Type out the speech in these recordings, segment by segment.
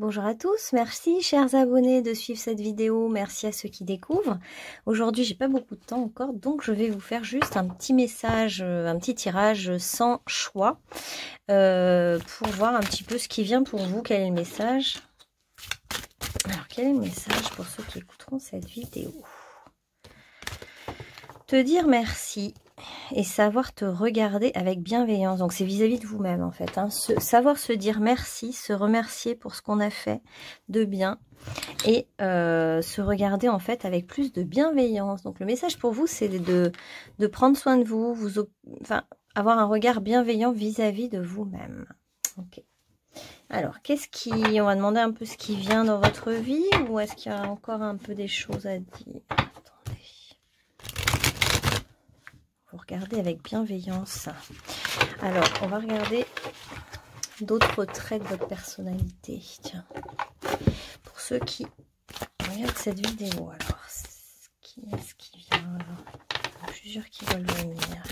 Bonjour à tous, merci chers abonnés de suivre cette vidéo, merci à ceux qui découvrent. Aujourd'hui j'ai pas beaucoup de temps encore, donc je vais vous faire juste un petit message, un petit tirage sans choix pour voir un petit peu ce qui vient pour vous, quel est le message. Alors quel est le message pour ceux qui écouteront cette vidéo? Te dire merci et savoir te regarder avec bienveillance. Donc c'est vis-à-vis de vous-même en fait. Savoir se dire merci, se remercier pour ce qu'on a fait de bien et se regarder en fait avec plus de bienveillance. Donc le message pour vous c'est de prendre soin de vous, enfin avoir un regard bienveillant vis-à-vis de vous-même. Ok. Alors qu'est-ce qui... On va demander un peu ce qui vient dans votre vie ou est-ce qu'il y a encore un peu des choses à dire? Vous regardez avec bienveillance. Alors, on va regarder d'autres traits de votre personnalité. Tiens, pour ceux qui regardent cette vidéo, alors, qui est-ce qui vient? Il y a plusieurs qui veulent venir.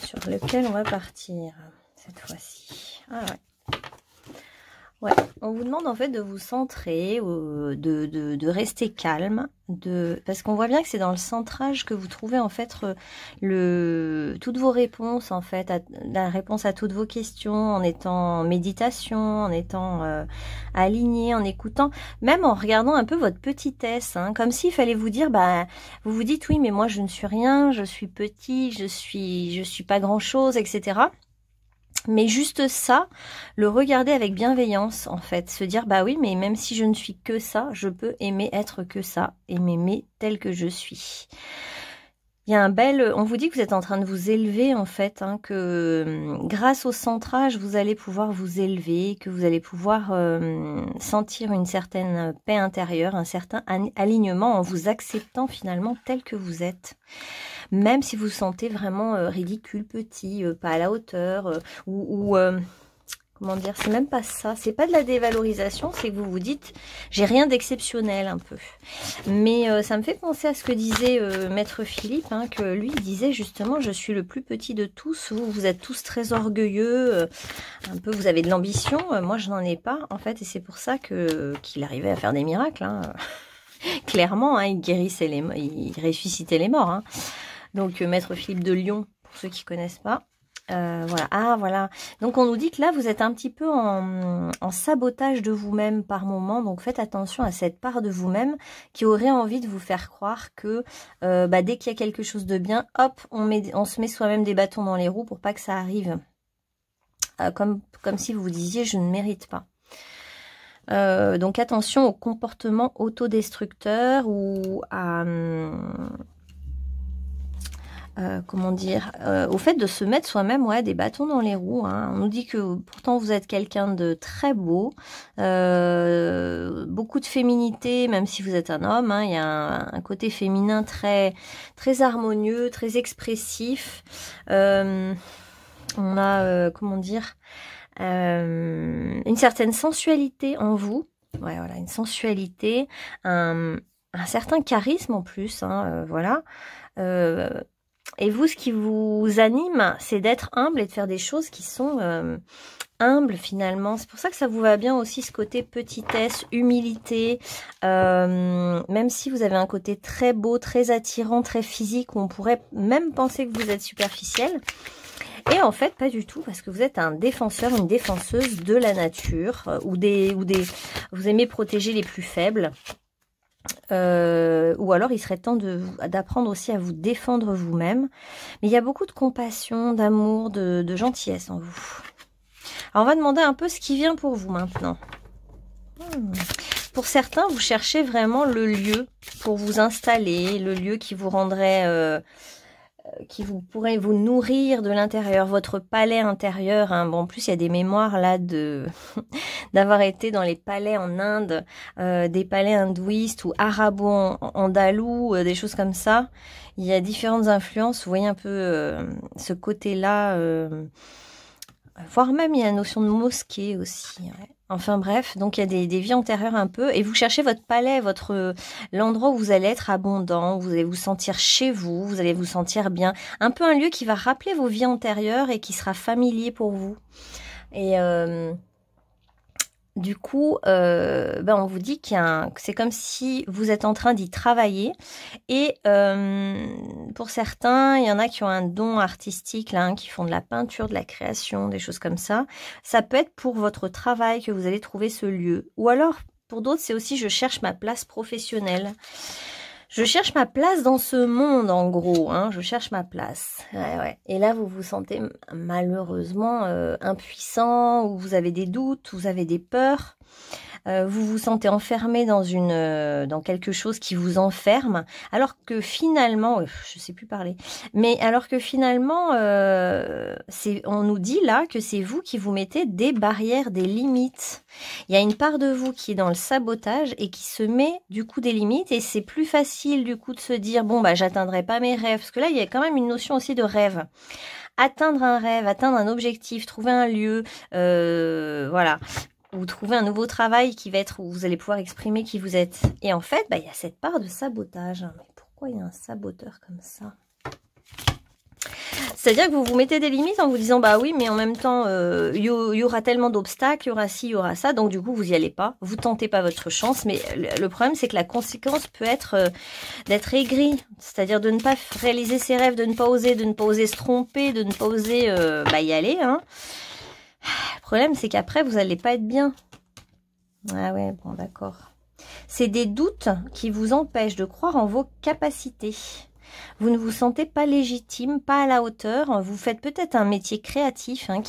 Sur lequel on va partir cette fois-ci. Ah ouais. Ouais, on vous demande en fait de vous centrer, de rester calme, parce qu'on voit bien que c'est dans le centrage que vous trouvez en fait toutes vos réponses en fait, la réponse à toutes vos questions, en étant en méditation, en étant aligné, en écoutant, même en regardant un peu votre petitesse, hein, comme s'il fallait vous dire, bah, vous vous dites oui mais moi je ne suis rien, je suis petit, je suis pas grand chose, etc. Mais juste ça, le regarder avec bienveillance, en fait. Se dire, bah oui, mais même si je ne suis que ça, je peux aimer être que ça. Et m'aimer tel que je suis. Il y a un bel... On vous dit que vous êtes en train de vous élever, en fait. Hein, que grâce au centrage, vous allez pouvoir vous élever. Que vous allez pouvoir sentir une certaine paix intérieure, un certain alignement en vous acceptant finalement tel que vous êtes. Même si vous vous sentez vraiment ridicule, petit, pas à la hauteur, comment dire, c'est même pas ça, c'est pas de la dévalorisation, c'est que vous vous dites, j'ai rien d'exceptionnel un peu. Mais ça me fait penser à ce que disait Maître Philippe, hein, que lui il disait justement, je suis le plus petit de tous, vous êtes tous très orgueilleux, un peu vous avez de l'ambition, moi je n'en ai pas en fait, et c'est pour ça qu'il arrivait à faire des miracles, hein. Clairement, hein, il guérissait il ressuscitait les morts, hein. Donc, Maître Philippe de Lyon, pour ceux qui ne connaissent pas. Voilà. Ah, voilà. Donc, on nous dit que là, vous êtes un petit peu en sabotage de vous-même par moment. Donc, faites attention à cette part de vous-même qui aurait envie de vous faire croire que dès qu'il y a quelque chose de bien, hop, on se met soi-même des bâtons dans les roues pour pas que ça arrive. Comme si vous vous disiez, je ne mérite pas. Donc, attention au comportement autodestructeur ou à... comment dire, au fait de se mettre soi-même des bâtons dans les roues, hein. On nous dit que pourtant vous êtes quelqu'un de très beau, beaucoup de féminité, même si vous êtes un homme, hein, il y a un côté féminin très, très harmonieux, très expressif. On a, comment dire, une certaine sensualité en vous. Ouais, voilà, une sensualité, un certain charisme en plus, hein, voilà. Et vous, ce qui vous anime, c'est d'être humble et de faire des choses qui sont humbles finalement. C'est pour ça que ça vous va bien aussi ce côté petitesse, humilité. Même si vous avez un côté très beau, très attirant, très physique, où on pourrait même penser que vous êtes superficiel. Et en fait, pas du tout, parce que vous êtes un défenseur, une défenseuse de la nature, vous aimez protéger les plus faibles. Ou alors il serait temps d'apprendre aussi à vous défendre vous-même. Mais il y a beaucoup de compassion, d'amour, de gentillesse en vous. Alors on va demander un peu ce qui vient pour vous maintenant. Pour certains, vous cherchez vraiment le lieu pour vous installer, le lieu qui vous rendrait... pourrait vous nourrir de l'intérieur, votre palais intérieur, hein. Bon, en plus il y a des mémoires là d'avoir été dans les palais en Inde, des palais hindouistes ou arabo-andalous, des choses comme ça. Il y a différentes influences, vous voyez un peu ce côté-là, voire même il y a la notion de mosquée aussi, ouais. Enfin bref, donc il y a des vies antérieures un peu, et vous cherchez votre palais, l'endroit où vous allez être abondant, où vous allez vous sentir chez vous, vous allez vous sentir bien, un peu un lieu qui va rappeler vos vies antérieures et qui sera familier pour vous. Et du coup, on vous dit que c'est comme si vous êtes en train d'y travailler. Et pour certains, il y en a qui ont un don artistique, là, hein, qui font de la peinture, de la création, des choses comme ça. Ça peut être pour votre travail que vous allez trouver ce lieu. Ou alors, pour d'autres, c'est aussi je cherche ma place professionnelle. Je cherche ma place dans ce monde, en gros. Hein, je cherche ma place. Ouais. Et là, vous vous sentez malheureusement impuissant, ou vous avez des doutes, vous avez des peurs. Vous vous sentez enfermé dans quelque chose qui vous enferme, alors que finalement, je sais plus parler, mais alors que finalement, on nous dit là que c'est vous qui vous mettez des barrières, des limites. Il y a une part de vous qui est dans le sabotage et qui se met du coup des limites, et c'est plus facile du coup de se dire bon bah j'atteindrai pas mes rêves, parce que là il y a quand même une notion aussi de rêve. Atteindre un rêve, atteindre un objectif, trouver un lieu, voilà. Ou trouver un nouveau travail qui va être où vous allez pouvoir exprimer qui vous êtes. Et en fait, il y a cette part de sabotage. Mais pourquoi il y a un saboteur comme ça? C'est-à-dire que vous vous mettez des limites en vous disant, bah oui, mais en même temps, il y aura tellement d'obstacles, il y aura ci, il y aura ça, donc du coup, vous n'y allez pas, vous tentez pas votre chance. Mais le problème, c'est que la conséquence peut être d'être aigri, c'est-à-dire de ne pas réaliser ses rêves, de ne pas oser se tromper, de ne pas oser y aller, hein. Le problème, c'est qu'après, vous n'allez pas être bien. Ah ouais, bon, d'accord. C'est des doutes qui vous empêchent de croire en vos capacités. Vous ne vous sentez pas légitime, pas à la hauteur. Vous faites peut-être un métier créatif, hein,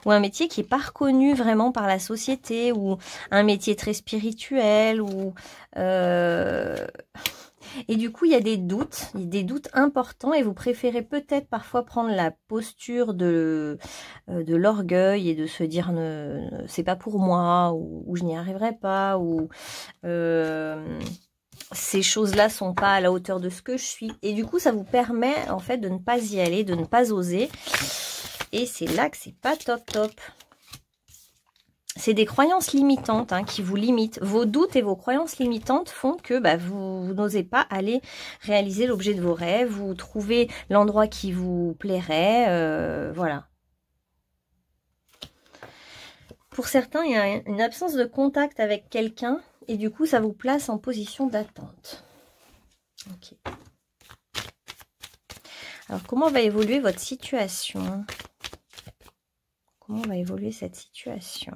ou un métier qui n'est pas reconnu vraiment par la société, ou un métier très spirituel, ou... Et du coup, il y a des doutes importants, et vous préférez peut-être parfois prendre la posture de l'orgueil et de se dire c'est pas pour moi, ou je n'y arriverai pas, ou ces choses-là sont pas à la hauteur de ce que je suis. Et du coup, ça vous permet en fait de ne pas y aller, de ne pas oser. Et c'est là que c'est pas top. C'est des croyances limitantes, hein, qui vous limitent. Vos doutes et vos croyances limitantes font que vous n'osez pas aller réaliser l'objet de vos rêves, vous trouvez l'endroit qui vous plairait, voilà. Pour certains, il y a une absence de contact avec quelqu'un et du coup, ça vous place en position d'attente. Ok. Alors, comment va évoluer votre situation? Comment va évoluer cette situation?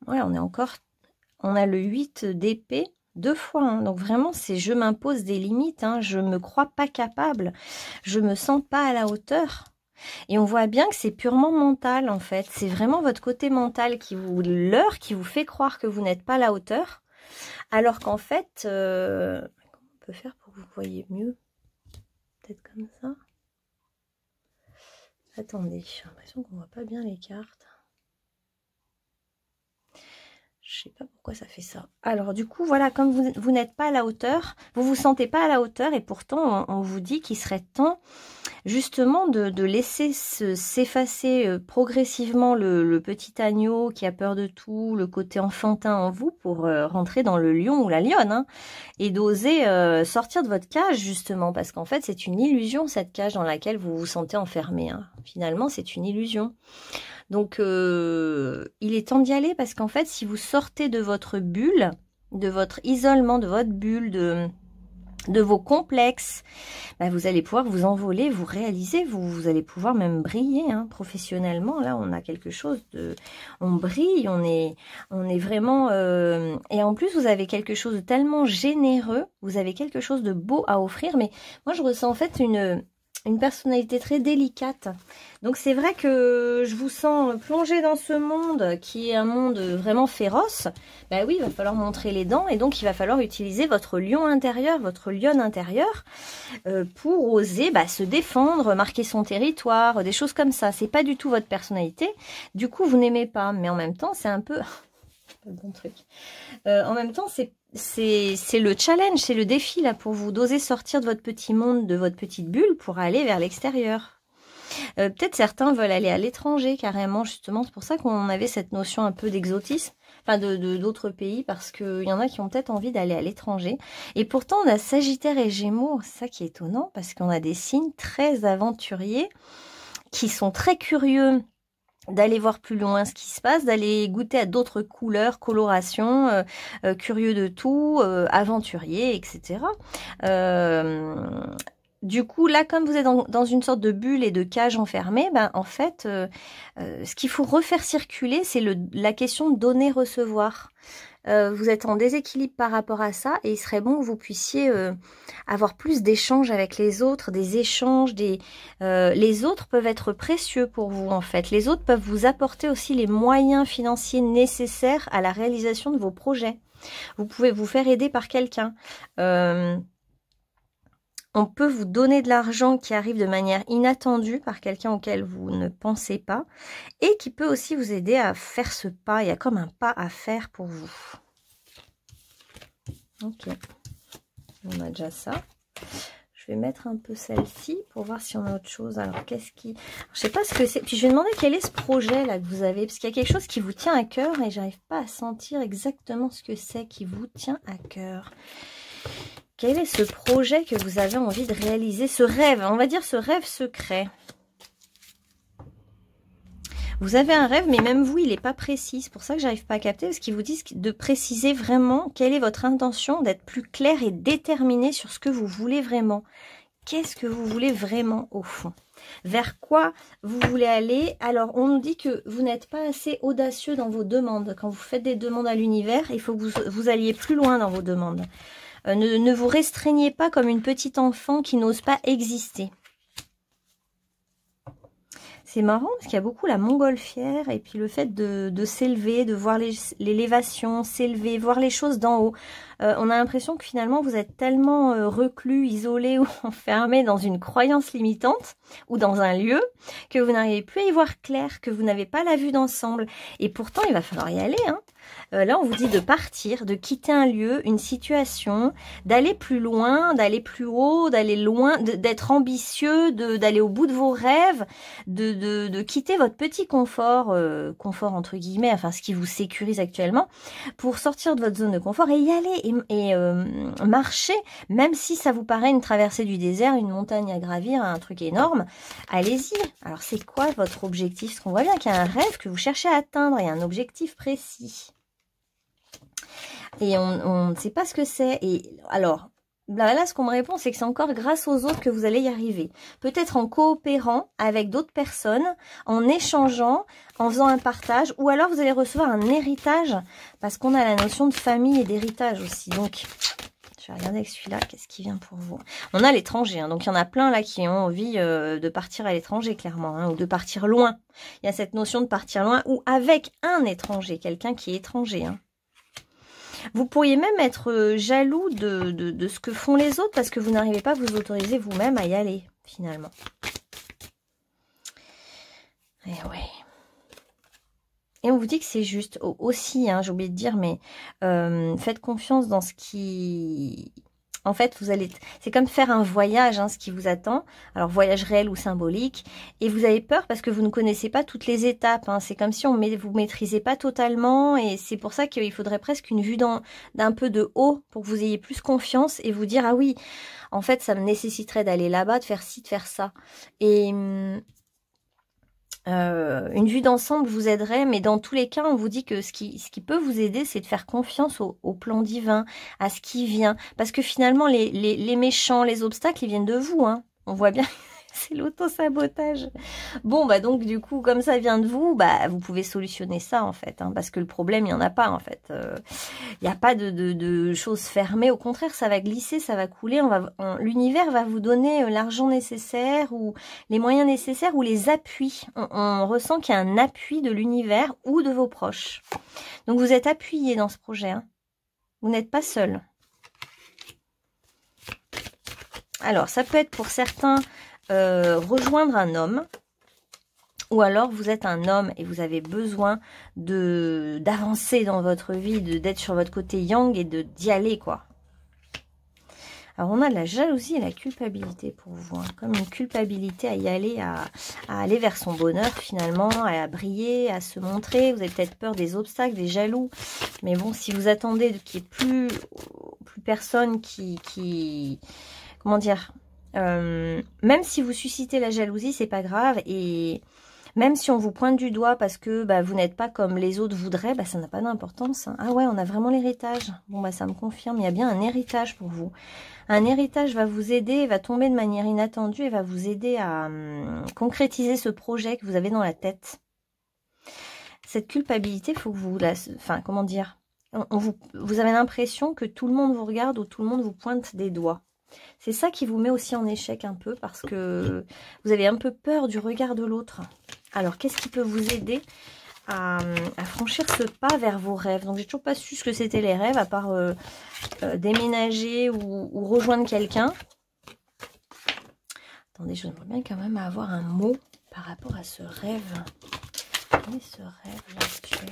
Ouais, on a le 8 d'épée 2 fois, hein. Donc vraiment, c'est je m'impose des limites, hein. Je me crois pas capable, je me sens pas à la hauteur. Et on voit bien que c'est purement mental en fait. C'est vraiment votre côté mental qui vous leurre, qui vous fait croire que vous n'êtes pas à la hauteur. Alors qu'en fait, comment on peut faire pour que vous voyez mieux? Peut-être comme ça. Attendez, j'ai l'impression qu'on voit pas bien les cartes. Je sais pas pourquoi ça fait ça. Alors du coup, voilà, comme vous n'êtes pas à la hauteur, vous vous sentez pas à la hauteur, et pourtant on vous dit qu'il serait temps justement de laisser s'effacer progressivement le petit agneau qui a peur de tout, le côté enfantin en vous, pour rentrer dans le lion ou la lionne, hein, et d'oser sortir de votre cage justement, parce qu'en fait c'est une illusion, cette cage dans laquelle vous vous sentez enfermé, hein. Finalement c'est une illusion. Donc, il est temps d'y aller, parce qu'en fait, si vous sortez de votre bulle, de votre isolement, de votre bulle, de vos complexes, vous allez pouvoir vous envoler, vous réaliser, vous allez pouvoir même briller, hein, professionnellement. Là, on a quelque chose de... On brille, on est vraiment... et en plus, vous avez quelque chose de tellement généreux, vous avez quelque chose de beau à offrir. Mais moi, je ressens en fait une personnalité très délicate. Donc c'est vrai que je vous sens plongé dans ce monde qui est un monde vraiment féroce. Ben oui, il va falloir montrer les dents, et donc il va falloir utiliser votre lion intérieur, votre lionne intérieure, pour oser se défendre, marquer son territoire, des choses comme ça. C'est pas du tout votre personnalité. Du coup, vous n'aimez pas, mais en même temps, c'est un peu... le bon truc. En même temps, c'est le challenge, c'est le défi là pour vous, d'oser sortir de votre petit monde, de votre petite bulle, pour aller vers l'extérieur. Peut-être certains veulent aller à l'étranger carrément, justement. C'est pour ça qu'on avait cette notion un peu d'exotisme, enfin d'autres pays, parce qu'il y en a qui ont peut-être envie d'aller à l'étranger. Et pourtant, on a Sagittaire et Gémeaux, c'est ça qui est étonnant, parce qu'on a des signes très aventuriers qui sont très curieux d'aller voir plus loin ce qui se passe, d'aller goûter à d'autres couleurs, colorations, curieux de tout, aventuriers, etc. Du coup, là, comme vous êtes dans une sorte de bulle et de cage enfermée, ben, en fait, ce qu'il faut refaire circuler, c'est la question de donner-recevoir. Vous êtes en déséquilibre par rapport à ça et il serait bon que vous puissiez avoir plus d'échanges avec les autres, des échanges, les autres peuvent être précieux pour vous en fait. Les autres peuvent vous apporter aussi les moyens financiers nécessaires à la réalisation de vos projets. Vous pouvez vous faire aider par quelqu'un. On peut vous donner de l'argent qui arrive de manière inattendue par quelqu'un auquel vous ne pensez pas et qui peut aussi vous aider à faire ce pas. Il y a comme un pas à faire pour vous. Ok, on a déjà ça. Je vais mettre un peu celle-ci pour voir si on a autre chose. Alors, qu'est-ce qui... Je sais pas ce que c'est. Puis, je vais demander quel est ce projet là que vous avez. Parce qu'il y a quelque chose qui vous tient à cœur et j'arrive pas à sentir exactement ce que c'est qui vous tient à cœur. Quel est ce projet que vous avez envie de réaliser? Ce rêve, on va dire ce rêve secret. Vous avez un rêve, mais même vous, il n'est pas précis. C'est pour ça que j'arrive pas à capter, parce qu'ils vous disent de préciser vraiment quelle est votre intention, d'être plus clair et déterminé sur ce que vous voulez vraiment. Qu'est-ce que vous voulez vraiment au fond? Vers quoi vous voulez aller? Alors, on nous dit que vous n'êtes pas assez audacieux dans vos demandes. Quand vous faites des demandes à l'univers, il faut que vous alliez plus loin dans vos demandes. Ne vous restreignez pas comme une petite enfant qui n'ose pas exister. C'est marrant parce qu'il y a beaucoup la montgolfière et puis le fait de s'élever, de voir l'élévation, s'élever, voir les choses d'en haut. On a l'impression que finalement vous êtes tellement reclus, isolé ou enfermé dans une croyance limitante ou dans un lieu que vous n'arrivez plus à y voir clair, que vous n'avez pas la vue d'ensemble. Et pourtant, il va falloir y aller, hein. Là, on vous dit de partir, de quitter un lieu, une situation, d'aller plus loin, d'aller plus haut, d'aller loin, d'être ambitieux, d'aller au bout de vos rêves, de quitter votre petit confort, confort entre guillemets, enfin ce qui vous sécurise actuellement, pour sortir de votre zone de confort et y aller et marcher, même si ça vous paraît une traversée du désert, une montagne à gravir, un truc énorme, allez-y. Alors c'est quoi votre objectif? Parce qu'on voit bien qu'il y a un rêve que vous cherchez à atteindre, il y a un objectif précis. Et on ne sait pas ce que c'est. Et alors, là, ce qu'on me répond, c'est que c'est encore grâce aux autres que vous allez y arriver. Peut-être en coopérant avec d'autres personnes, en échangeant, en faisant un partage, ou alors vous allez recevoir un héritage, parce qu'on a la notion de famille et d'héritage aussi. Donc, je vais regarder avec celui-là, qu'est-ce qui vient pour vous? On a l'étranger, hein, donc il y en a plein là qui ont envie de partir à l'étranger, clairement, hein, ou de partir loin. Il y a cette notion de partir loin, ou avec un étranger, quelqu'un qui est étranger, hein. Vous pourriez même être jaloux de ce que font les autres parce que vous n'arrivez pas à vous autoriser vous-même à y aller, finalement. Et ouais. Et on vous dit que c'est juste aussi, hein, j'ai oublié de dire, mais faites confiance dans ce qui... En fait, vous allez, c'est comme faire un voyage, hein, ce qui vous attend. Alors, voyage réel ou symbolique. Et vous avez peur parce que vous ne connaissez pas toutes les étapes. Hein. C'est comme si vous maîtrisez pas totalement. Et c'est pour ça qu'il faudrait presque une vue d'un peu de haut pour que vous ayez plus confiance et vous dire, ah oui, en fait, ça me nécessiterait d'aller là-bas, de faire ci, de faire ça. Et... une vue d'ensemble vous aiderait, mais dans tous les cas, on vous dit que ce qui peut vous aider, c'est de faire confiance au plan divin, à ce qui vient. Parce que finalement, les méchants, les obstacles, ils viennent de vous. Hein. On voit bien, c'est l'auto-sabotage. Bon, bah donc du coup, comme ça vient de vous, bah vous pouvez solutionner ça en fait. Hein, parce que le problème, il n'y en a pas en fait. Il n'y a pas de choses fermées. Au contraire, ça va glisser, ça va couler. L'univers va vous donner l'argent nécessaire ou les moyens nécessaires ou les appuis. On ressent qu'il y a un appui de l'univers ou de vos proches. Donc vous êtes appuyé dans ce projet. Hein. Vous n'êtes pas seul. Alors, ça peut être pour certains rejoindre un homme. Ou alors vous êtes un homme et vous avez besoin d'avancer dans votre vie, d'être sur votre côté yang et d'y aller, quoi. Alors on a de la jalousie et la culpabilité pour vous, hein, comme une culpabilité à y aller, à aller vers son bonheur finalement, à briller, à se montrer. Vous avez peut-être peur des obstacles, des jaloux, mais bon, si vous attendez qu'il n'y ait plus personne qui comment dire, même si vous suscitez la jalousie, c'est pas grave. Et même si on vous pointe du doigt parce que vous n'êtes pas comme les autres voudraient, ça n'a pas d'importance. Hein. Ah ouais, on a vraiment l'héritage. Bon, ça me confirme, il y a bien un héritage pour vous. Un héritage va vous aider, va tomber de manière inattendue et va vous aider à concrétiser ce projet que vous avez dans la tête. Cette culpabilité, il faut que vous la... Enfin, comment dire, vous avez l'impression que tout le monde vous regarde ou tout le monde vous pointe des doigts. C'est ça qui vous met aussi en échec un peu parce que vous avez un peu peur du regard de l'autre. Alors, qu'est-ce qui peut vous aider à franchir ce pas vers vos rêves? Donc, j'ai toujours pas su ce que c'était les rêves, à part déménager ou rejoindre quelqu'un. Attendez, j'aimerais bien quand même avoir un mot par rapport à ce rêve. Quel est ce rêve actuel?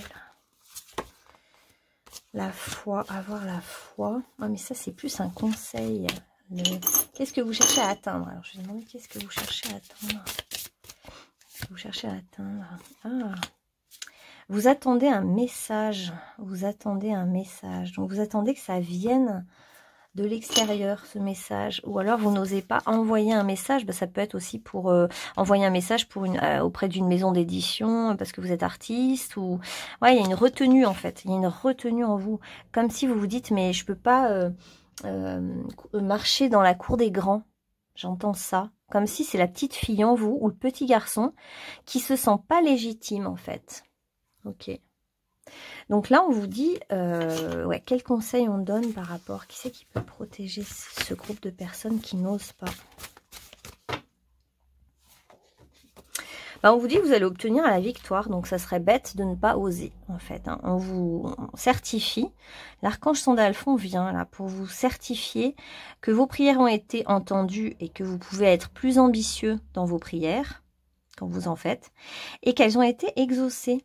La foi, avoir la foi. Ah, mais ça, c'est plus un conseil. Qu'est-ce que vous cherchez à atteindre? Alors, je vais demander qu'est-ce que vous cherchez à atteindre. Qu'est-ce que vous cherchez à atteindre? Ah, vous attendez un message. Vous attendez un message. Donc, vous attendez que ça vienne de l'extérieur, ce message. Ou alors, vous n'osez pas envoyer un message. Ça peut être aussi pour envoyer un message pour auprès d'une maison d'édition parce que vous êtes artiste. Ou ouais, il y a une retenue, en fait. Il y a une retenue en vous. Comme si vous vous dites, mais je peux pas... marcher dans la cour des grands. J'entends ça. Comme si c'est la petite fille en vous ou le petit garçon qui se sent pas légitime en fait. Ok. Donc là on vous dit ouais, quel conseil on donne par rapport, qui c'est qui peut protéger ce groupe de personnes qui n'osent pas? On vous dit que vous allez obtenir la victoire, donc ça serait bête de ne pas oser, en fait. Hein. On vous certifie, l'archange Sandalphon vient là pour vous certifier que vos prières ont été entendues et que vous pouvez être plus ambitieux dans vos prières, quand vous en faites, et qu'elles ont été exaucées.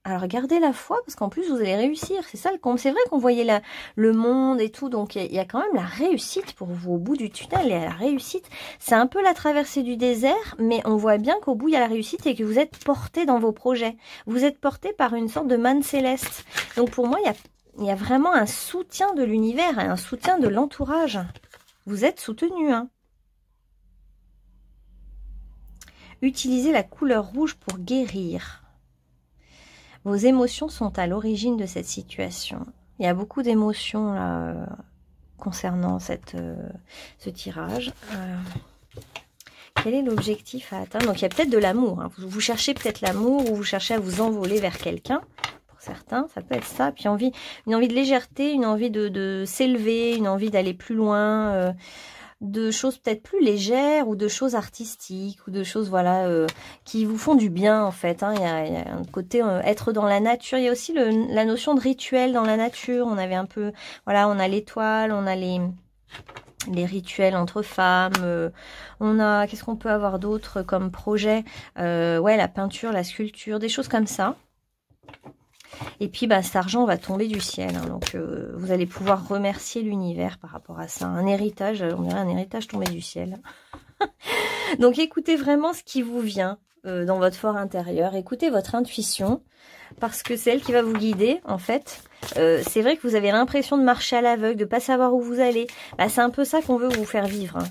Alors gardez la foi parce qu'en plus vous allez réussir, c'est ça le comble. C'est vrai qu'on voyait le monde et tout, donc il y a quand même la réussite pour vous au bout du tunnel. Et la réussite, c'est un peu la traversée du désert, mais on voit bien qu'au bout il y a la réussite et que vous êtes porté dans vos projets. Vous êtes porté par une sorte de manne céleste. Donc pour moi, il y a vraiment un soutien de l'univers, un soutien de l'entourage. Vous êtes soutenu, hein. Utilisez la couleur rouge pour guérir. Vos émotions sont à l'origine de cette situation. Il y a beaucoup d'émotions là concernant ce tirage. Quel est l'objectif à atteindre? Donc il y a peut-être de l'amour. Hein. Vous cherchez peut-être l'amour ou vous cherchez à vous envoler vers quelqu'un. Pour certains, ça peut être ça. Puis une envie de légèreté, une envie de s'élever, une envie d'aller plus loin. De choses peut-être plus légères ou de choses artistiques ou de choses voilà qui vous font du bien en fait. Hein. Il y a un côté être dans la nature. Il y a aussi la notion de rituel dans la nature. On avait un peu, voilà, on a l'étoile, on a les rituels entre femmes. On a, qu'est-ce qu'on peut avoir d'autre comme projet? Ouais, la peinture, la sculpture, des choses comme ça. Et puis, cet argent va tomber du ciel. Hein, donc, vous allez pouvoir remercier l'univers par rapport à ça. Un héritage, on dirait un héritage tombé du ciel. Donc, écoutez vraiment ce qui vous vient dans votre fort intérieur. Écoutez votre intuition, parce que c'est elle qui va vous guider, en fait. C'est vrai que vous avez l'impression de marcher à l'aveugle, de ne pas savoir où vous allez. C'est un peu ça qu'on veut vous faire vivre. Hein.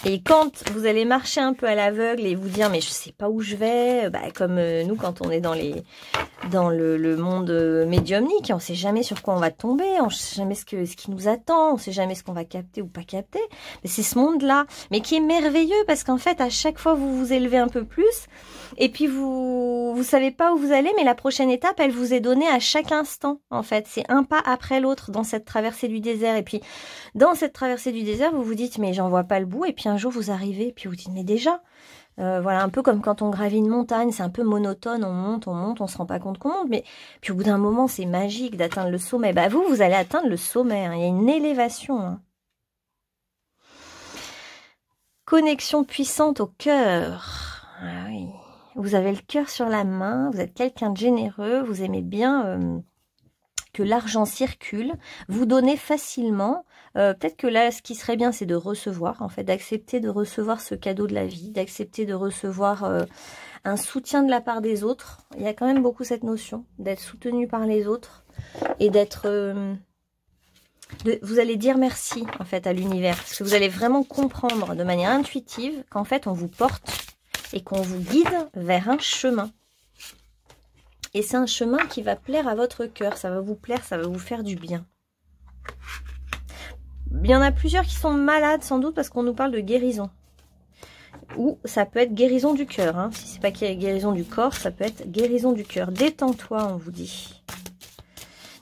Et quand vous allez marcher un peu à l'aveugle et vous dire mais je sais pas où je vais, comme nous quand on est dans le monde médiumnique, on sait jamais sur quoi on va tomber, on sait jamais ce qui nous attend, on sait jamais ce qu'on va capter ou pas capter. Mais c'est ce monde-là, mais qui est merveilleux parce qu'en fait à chaque fois vous vous élevez un peu plus et puis vous savez pas où vous allez, mais la prochaine étape elle vous est donnée à chaque instant en fait. C'est un pas après l'autre dans cette traversée du désert et puis dans cette traversée du désert vous vous dites mais j'en vois pas le bout et puis un jour vous arrivez, puis vous dites mais déjà, voilà, un peu comme quand on gravit une montagne, c'est un peu monotone, on monte, on se rend pas compte qu'on monte, mais puis au bout d'un moment c'est magique d'atteindre le sommet. Vous allez atteindre le sommet, hein, il y a une élévation. Hein. Connexion puissante au cœur. Ah oui. Vous avez le cœur sur la main, vous êtes quelqu'un de généreux, vous aimez bien que l'argent circule, vous donnez facilement. Peut-être que là, ce qui serait bien, c'est de recevoir, en fait, d'accepter de recevoir ce cadeau de la vie, d'accepter de recevoir un soutien de la part des autres. Il y a quand même beaucoup cette notion d'être soutenu par les autres et d'être Vous allez dire merci en fait à l'univers, parce que vous allez vraiment comprendre de manière intuitive qu'en fait on vous porte et qu'on vous guide vers un chemin. Et c'est un chemin qui va plaire à votre cœur, ça va vous plaire, ça va vous faire du bien. Il y en a plusieurs qui sont malades sans doute parce qu'on nous parle de guérison. Ou ça peut être guérison du cœur. Hein. Si c'est pas guérison du corps, ça peut être guérison du cœur. Détends-toi, on vous dit.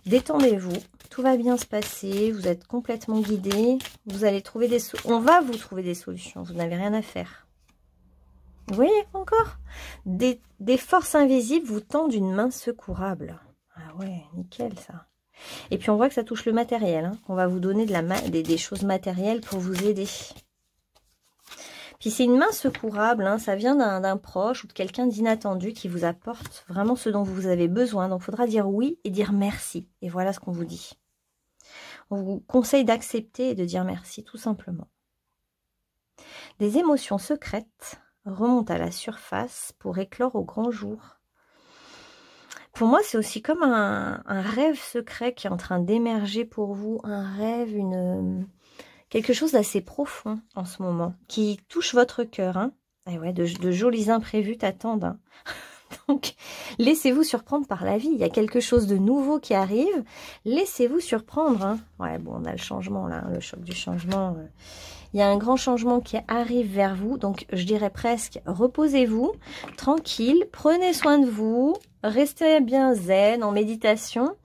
Détendez-vous. Tout va bien se passer. Vous êtes complètement guidé. Vous allez trouver des solutions. On va vous trouver des solutions. Vous n'avez rien à faire. Vous voyez encore des forces invisibles vous tendent une main secourable. Ah ouais, nickel ça. Et puis on voit que ça touche le matériel. Hein. On va vous donner des choses matérielles pour vous aider. Puis c'est une main secourable, hein, ça vient d'un proche ou de quelqu'un d'inattendu qui vous apporte vraiment ce dont vous avez besoin. Donc il faudra dire oui et dire merci. Et voilà ce qu'on vous dit. On vous conseille d'accepter et de dire merci tout simplement. Des émotions secrètes remontent à la surface pour éclore au grand jour. Pour moi, c'est aussi comme un rêve secret qui est en train d'émerger pour vous. Un rêve, quelque chose d'assez profond en ce moment, qui touche votre cœur. Hein. Et ouais, de jolis imprévus t'attendent. Hein. Donc, laissez-vous surprendre par la vie. Il y a quelque chose de nouveau qui arrive. Laissez-vous surprendre. Hein. Ouais, bon, on a le changement là, le choc du changement. Il y a un grand changement qui arrive vers vous. Donc, je dirais presque, reposez-vous, tranquille, prenez soin de vous, restez bien zen, en méditation.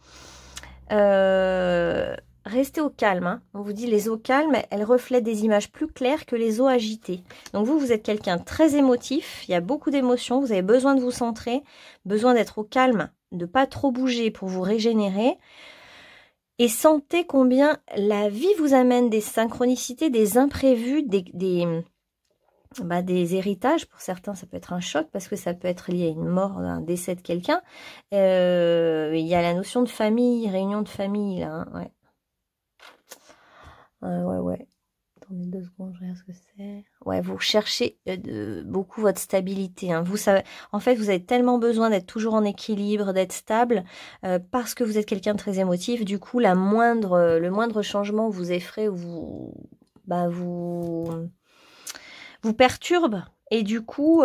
Restez au calme. Hein. On vous dit les eaux calmes, elles reflètent des images plus claires que les eaux agitées. Donc vous êtes quelqu'un de très émotif. Il y a beaucoup d'émotions. Vous avez besoin de vous centrer, besoin d'être au calme, de ne pas trop bouger pour vous régénérer. Et sentez combien la vie vous amène des synchronicités, des imprévus, des héritages. Pour certains, ça peut être un choc parce que ça peut être lié à une mort, un décès de quelqu'un. Il y a la notion de famille, réunion de famille, là. Hein, ouais. Ouais. Attendez 2 secondes, je regarde ce que c'est. Ouais, vous cherchez beaucoup votre stabilité. Hein. En fait, vous avez tellement besoin d'être toujours en équilibre, d'être stable, parce que vous êtes quelqu'un de très émotif. Du coup, le moindre changement vous effraie ou vous perturbe. Et du coup,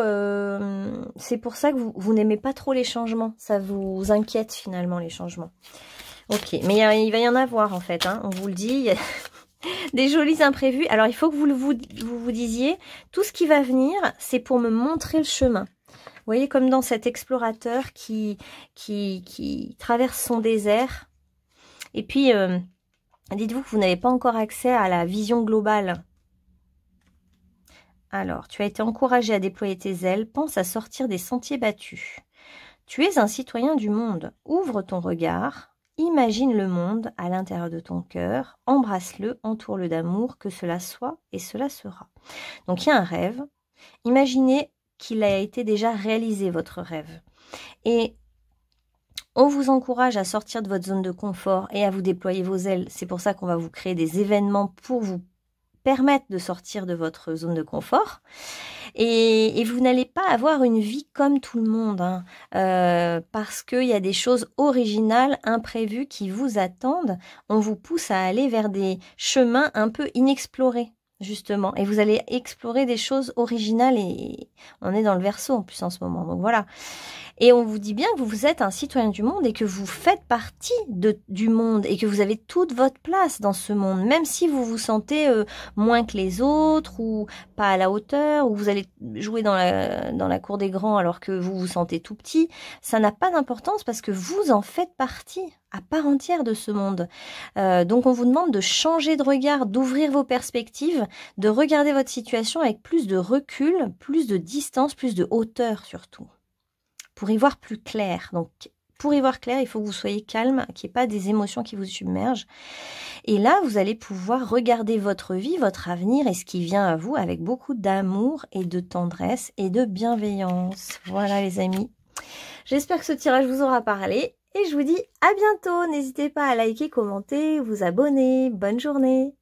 c'est pour ça que vous n'aimez pas trop les changements. Ça vous inquiète finalement, les changements. Ok, mais il va y en avoir en fait. Hein. On vous le dit. Des jolis imprévus. Alors, il faut que vous disiez, tout ce qui va venir, c'est pour me montrer le chemin. Vous voyez, comme dans cet explorateur qui traverse son désert. Et puis, dites-vous que vous n'avez pas encore accès à la vision globale. Alors, tu as été encouragé à déployer tes ailes. Pense à sortir des sentiers battus. Tu es un citoyen du monde. Ouvre ton regard. Imagine le monde à l'intérieur de ton cœur, embrasse-le, entoure-le d'amour, que cela soit et cela sera. Donc il y a un rêve, imaginez qu'il a été déjà réalisé, votre rêve. Et on vous encourage à sortir de votre zone de confort et à vous déployer vos ailes. C'est pour ça qu'on va vous créer des événements pour vous permettre de sortir de votre zone de confort. Et vous n'allez pas avoir une vie comme tout le monde, hein, parce qu'il y a des choses originales, imprévues qui vous attendent. On vous pousse à aller vers des chemins un peu inexplorés, justement. Et vous allez explorer des choses originales et on est dans le Verseau en plus en ce moment. Donc voilà. Et on vous dit bien que vous êtes un citoyen du monde et que vous faites partie du monde et que vous avez toute votre place dans ce monde, même si vous vous sentez moins que les autres ou pas à la hauteur, ou vous allez jouer dans la cour des grands alors que vous vous sentez tout petit. Ça n'a pas d'importance parce que vous en faites partie à part entière de ce monde. Donc on vous demande de changer de regard, d'ouvrir vos perspectives, de regarder votre situation avec plus de recul, plus de distance, plus de hauteur surtout. Pour y voir plus clair. Donc, pour y voir clair, il faut que vous soyez calme, qu'il n'y ait pas des émotions qui vous submergent. Et là, vous allez pouvoir regarder votre vie, votre avenir et ce qui vient à vous avec beaucoup d'amour et de tendresse et de bienveillance. Voilà les amis. J'espère que ce tirage vous aura parlé et je vous dis à bientôt. N'hésitez pas à liker, commenter, vous abonner. Bonne journée.